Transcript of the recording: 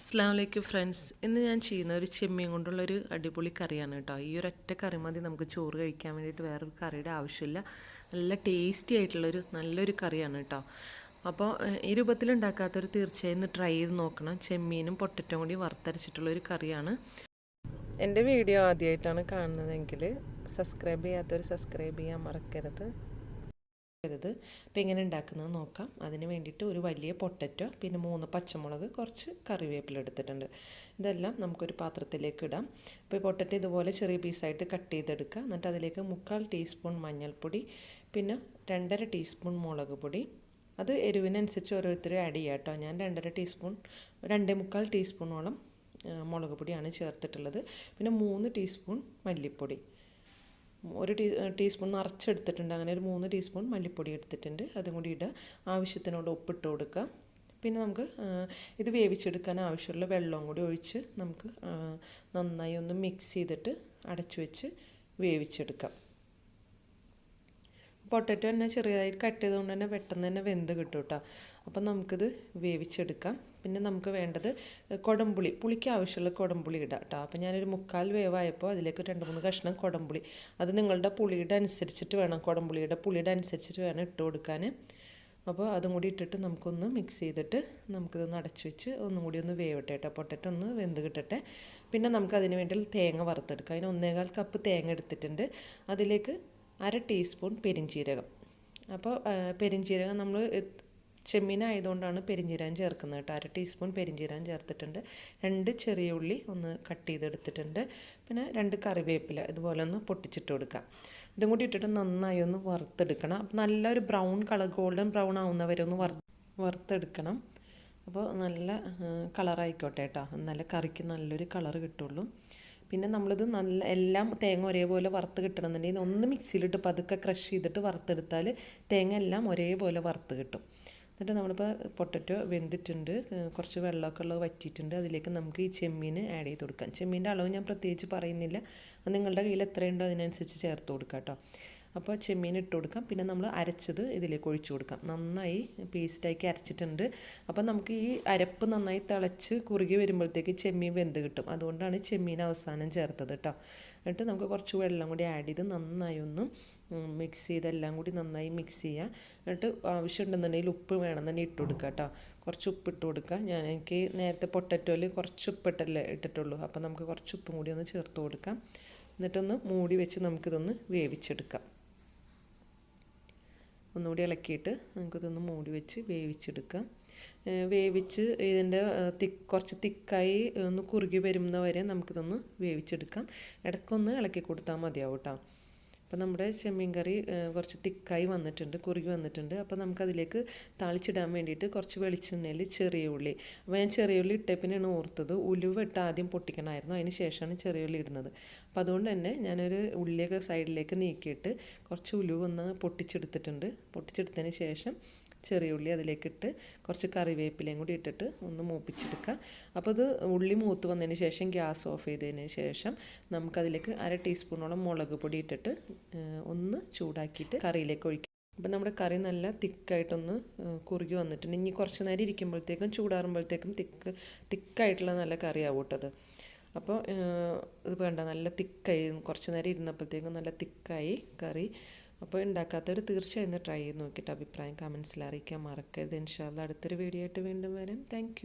അസ്സലാമു ഫ്രണ്ട്സ്. ഇന്ന് ഞാൻ ചെയ്യുന്ന ഒരു ചെമ്മീൻ കൊണ്ടുള്ളൊരു അടിപൊളി കറിയാണ് കേട്ടോ. ഈ ഒരൊറ്റ കറി മതി നമുക്ക് ചോറ് കഴിക്കാൻ വേണ്ടിയിട്ട്, വേറൊരു കറിയുടെ ആവശ്യമില്ല. നല്ല ടേസ്റ്റി ആയിട്ടുള്ളൊരു നല്ലൊരു കറിയാണ് കേട്ടോ. അപ്പോൾ ഈ രൂപത്തിൽ ഉണ്ടാക്കാത്തവർ തീർച്ചയായും ഒന്ന് ട്രൈ ചെയ്ത് നോക്കണം. ചെമ്മീനും പൊട്ടറ്റോ കൂടി വറുത്തരച്ചിട്ടുള്ളൊരു കറിയാണ്. എൻ്റെ വീഡിയോ ആദ്യമായിട്ടാണ് കാണുന്നതെങ്കിൽ സബ്സ്ക്രൈബ് ചെയ്യാത്തവർ സബ്സ്ക്രൈബ് ചെയ്യാൻ മറക്കരുത്. അപ്പോൾ എങ്ങനെ ഉണ്ടാക്കുന്നത് നോക്കാം. അതിന് വേണ്ടിയിട്ട് ഒരു വലിയ പൊട്ടറ്റോ, പിന്നെ 3 പച്ചമുളക്, കുറച്ച് കറിവേപ്പില എടുത്തിട്ടുണ്ട്. ഇതെല്ലാം നമുക്കൊരു പാത്രത്തിലേക്ക് ഇടാം. അപ്പോൾ ഈ പൊട്ടറ്റോ ഇതുപോലെ ചെറിയ പീസായിട്ട് കട്ട് ചെയ്തെടുക്കുക. എന്നിട്ട് അതിലേക്ക് 3/4 ടീസ്പൂൺ മഞ്ഞൾപ്പൊടി, പിന്നെ 2.5 ടീസ്പൂൺ മുളക് പൊടി. അത് എരിവിനനുസരിച്ച് ഓരോരുത്തരും ആഡ് ചെയ്യാം കേട്ടോ. ഞാൻ 2.5 ടീസ്പൂണോളം മുളക് പൊടിയാണ് ചേർത്തിട്ടുള്ളത്. പിന്നെ 3 ടീസ്പൂൺ മല്ലിപ്പൊടി, ഒരു ടീസ്പൂൺ നിറച്ചെടുത്തിട്ടുണ്ട്. അങ്ങനെ ഒരു 3 ടീസ്പൂൺ മല്ലിപ്പൊടി എടുത്തിട്ടുണ്ട്. അതും കൂടി ഇടുക. ആവശ്യത്തിനുള്ള ഉപ്പിട്ട് കൊടുക്കുക. പിന്നെ നമുക്ക് ഇത് വേവിച്ചെടുക്കാൻ ആവശ്യമുള്ള വെള്ളവും കൂടി ഒഴിച്ച് നമുക്ക് നന്നായി ഒന്ന് മിക്സ് ചെയ്തിട്ട് അടച്ചു വെച്ച് വേവിച്ചെടുക്കാം. പൊട്ടറ്റോ തന്നെ ചെറിയതായി കട്ട് ചെയ്തുകൊണ്ട് തന്നെ പെട്ടെന്ന് തന്നെ വെന്ത് കിട്ടും കേട്ടോ. അപ്പം നമുക്കിത് വേവിച്ചെടുക്കാം. പിന്നെ നമുക്ക് വേണ്ടത് കുടംപുളി, പുളിക്ക് ആവശ്യമുള്ള കുടംപുളി ഇടാം കേട്ടോ. അപ്പോൾ ഞാനൊരു 3/4 വേവായപ്പോൾ അതിലേക്ക് 2-3 കഷ്ണം കുടംപുളി, അത് നിങ്ങളുടെ പുളിയുടെ അനുസരിച്ചിട്ട് വേണം, കുടംപുളിയുടെ പുളിയുടെ അനുസരിച്ചിട്ട് വേണം ഇട്ട് കൊടുക്കാൻ. അപ്പോൾ അതും കൂടി ഇട്ടിട്ട് നമുക്കൊന്ന് മിക്സ് ചെയ്തിട്ട് നമുക്കിതൊന്ന് അടച്ചു വെച്ച് ഒന്നും കൂടി ഒന്ന് വേവട്ടെ കേട്ടോ. പൊട്ടറ്റോ ഒന്ന് വെന്ത് കിട്ടട്ടെ. പിന്നെ നമുക്ക് അതിന് വേണ്ടി തേങ്ങ വറുത്തെടുക്കാം. അതിന് 1/4 കപ്പ് തേങ്ങ എടുത്തിട്ടുണ്ട്. അതിലേക്ക് 1/2 ടീസ്പൂൺ പെരിഞ്ജീരകം. അപ്പോൾ പെരിഞ്ജീരകം നമ്മൾ ചെമ്മീനായതുകൊണ്ടാണ് പെരിഞ്ജീരകം ചേർക്കുന്നത് കേട്ടോ. 1/2 ടീസ്പൂൺ പെരിഞ്ജീരകം ചേർത്തിട്ടുണ്ട്. 2 ചെറിയ ഉള്ളി ഒന്ന് കട്ട് ചെയ്തെടുത്തിട്ടുണ്ട്. പിന്നെ 2 കറിവേപ്പില ഇതുപോലെ ഒന്ന് പൊട്ടിച്ചിട്ട് കൊടുക്കാം. ഇതും കൂടി ഇട്ടിട്ട് നന്നായി ഒന്ന് വറുത്തെടുക്കണം. അപ്പോൾ നല്ലൊരു ബ്രൗൺ കളർ, ഗോൾഡൻ ബ്രൗൺ ആവുന്നവരെ ഒന്ന് വറുത്തെടുക്കണം. അപ്പോൾ നല്ല കളറായിക്കോട്ടെ കേട്ടോ. നല്ല കറിക്ക് നല്ലൊരു കളറ് കിട്ടുള്ളൂ. പിന്നെ നമ്മളിത് നല്ല എല്ലാം തേങ്ങ ഒരേപോലെ വറുത്ത് കിട്ടണമെന്നുണ്ടെങ്കിൽ ഒന്ന് മിക്സിയിലിട്ട് പതുക്കെ ക്രഷ് ചെയ്തിട്ട് വറുത്തെടുത്താൽ തേങ്ങ എല്ലാം ഒരേപോലെ വറുത്ത് കിട്ടും. എന്നിട്ട് നമ്മളിപ്പോൾ പൊട്ടറ്റോ വെന്തിട്ടുണ്ട്, കുറച്ച് വെള്ളമൊക്കെ ഉള്ളത് വറ്റിയിട്ടുണ്ട്. അതിലേക്ക് നമുക്ക് ഈ ചെമ്മീൻ ആഡ് ചെയ്ത് കൊടുക്കാം. ചെമ്മീൻ്റെ അളവ് ഞാൻ പ്രത്യേകിച്ച് പറയുന്നില്ല, നിങ്ങളുടെ കയ്യിൽ എത്രയുണ്ടോ അതിനനുസരിച്ച് ചേർത്ത് കൊടുക്കാം കേട്ടോ. അപ്പോൾ ചെമ്മീൻ ഇട്ട് കൊടുക്കാം. പിന്നെ നമ്മൾ അരച്ചത് ഇതിലേക്ക് ഒഴിച്ചു കൊടുക്കാം. നന്നായി പേസ്റ്റാക്കി അരച്ചിട്ടുണ്ട്. അപ്പോൾ നമുക്ക് ഈ അരപ്പ് നന്നായി തിളച്ച് കുറുകി വരുമ്പോഴത്തേക്ക് ചെമ്മീൻ വെന്ത് കിട്ടും. അതുകൊണ്ടാണ് ചെമ്മീൻ അവസാനം ചേർത്തത് കേട്ടോ. എന്നിട്ട് നമുക്ക് കുറച്ച് വെള്ളം കൂടി ആഡ് ചെയ്ത് നന്നായി ഒന്ന് മിക്സ് ചെയ്ത് എല്ലാം കൂടി നന്നായി മിക്സ് ചെയ്യുക. എന്നിട്ട് ആവശ്യമുണ്ടെന്നുണ്ടെങ്കിൽ ഉപ്പ് വേണമെന്നുണ്ടെങ്കിൽ ഇട്ട് കൊടുക്കുക കേട്ടോ. കുറച്ച് ഉപ്പ് ഇട്ട് കൊടുക്കുക. എനിക്ക് നേരത്തെ പൊട്ടറ്റോയിൽ കുറച്ച് ഉപ്പിട്ടല്ലേ ഇട്ടിട്ടുള്ളൂ. അപ്പോൾ നമുക്ക് കുറച്ച് ഉപ്പും കൂടി ഒന്ന് ചേർത്ത് കൊടുക്കാം. എന്നിട്ടൊന്ന് മൂടി വെച്ച് നമുക്കിതൊന്ന് വേവിച്ചെടുക്കാം. ഒന്നുകൂടി ഇളക്കിയിട്ട് നമുക്കിതൊന്ന് മൂടി വെച്ച് വേവിച്ചെടുക്കാം. വേവിച്ച് ഇതിൻ്റെ കുറച്ച് തിക്കായി ഒന്ന് കുറുകി വരുന്നവരെ നമുക്കിതൊന്ന് വേവിച്ചെടുക്കാം. ഇടയ്ക്കൊന്ന് ഇളക്കി കൊടുത്താൽ മതിയാവും കേട്ടോ. അപ്പോൾ നമ്മുടെ ചെമ്മീൻ കറി കുറച്ച് തിക്കായി വന്നിട്ടുണ്ട്, കുറുകി വന്നിട്ടുണ്ട്. അപ്പോൾ നമുക്കതിലേക്ക് താളിച്ചിടാൻ വേണ്ടിയിട്ട് കുറച്ച് വെളിച്ചെണ്ണയിൽ ചെറിയ ഉള്ളി, അപ്പോൾ ഞാൻ ചെറിയ ഉള്ളി ഇട്ടപ്പിനാണ് ഓർത്തത്. ഉലുവ ഇട്ട് ആദ്യം പൊട്ടിക്കണമായിരുന്നു, അതിന് ശേഷമാണ് ചെറിയ ഉള്ളി ഇടുന്നത്. അപ്പോൾ അതുകൊണ്ട് തന്നെ ഞാനൊരു ഉള്ളിയൊക്കെ സൈഡിലേക്ക് നീക്കിയിട്ട് കുറച്ച് ഉലുവ ഒന്ന് പൊട്ടിച്ചെടുത്തിട്ടുണ്ട്. പൊട്ടിച്ചെടുത്തതിന് ശേഷം ചെറിയ ഉള്ളി അതിലേക്കിട്ട് കുറച്ച് കറിവേപ്പിലയും കൂടി ഇട്ടിട്ട് ഒന്ന് മൂപ്പിച്ചെടുക്കുക. അപ്പോൾ ഇത് ഉള്ളി മൂത്ത് വന്നതിന് ശേഷം ഗ്യാസ് ഓഫ് ചെയ്തതിന് ശേഷം നമുക്കതിലേക്ക് 1/2 ടീസ്പൂണോളം മുളക് പൊടി ഇട്ടിട്ട് ഒന്ന് ചൂടാക്കിയിട്ട് കറിയിലേക്ക് ഒഴിക്കുക. അപ്പോൾ നമ്മുടെ കറി നല്ല തിക്കായിട്ടൊന്ന് കുറുകി വന്നിട്ടുണ്ട്. ഇനി കുറച്ച് നേരം ഇരിക്കുമ്പോഴത്തേക്കും ചൂടാറുമ്പോഴത്തേക്കും തിക്കായിട്ടുള്ള നല്ല കറിയാവും കേട്ടത്. അപ്പോൾ ഇത് വേണ്ട, നല്ല തിക്കായി, കുറച്ച് നേരം ഇരുന്നപ്പോഴത്തേക്കും നല്ല തിക്കായി കറി. അപ്പോൾ ഉണ്ടാക്കാത്തവർ തീർച്ചയായും ഒന്ന് ട്രൈ ചെയ്ത് നോക്കിയിട്ട് അഭിപ്രായം കമൻസിൽ അറിയിക്കാൻ മറക്കരുത്. ഇൻഷാ അല്ലാഹ് അടുത്തൊരു വീഡിയോ ആയിട്ട് വീണ്ടും വരാം. താങ്ക്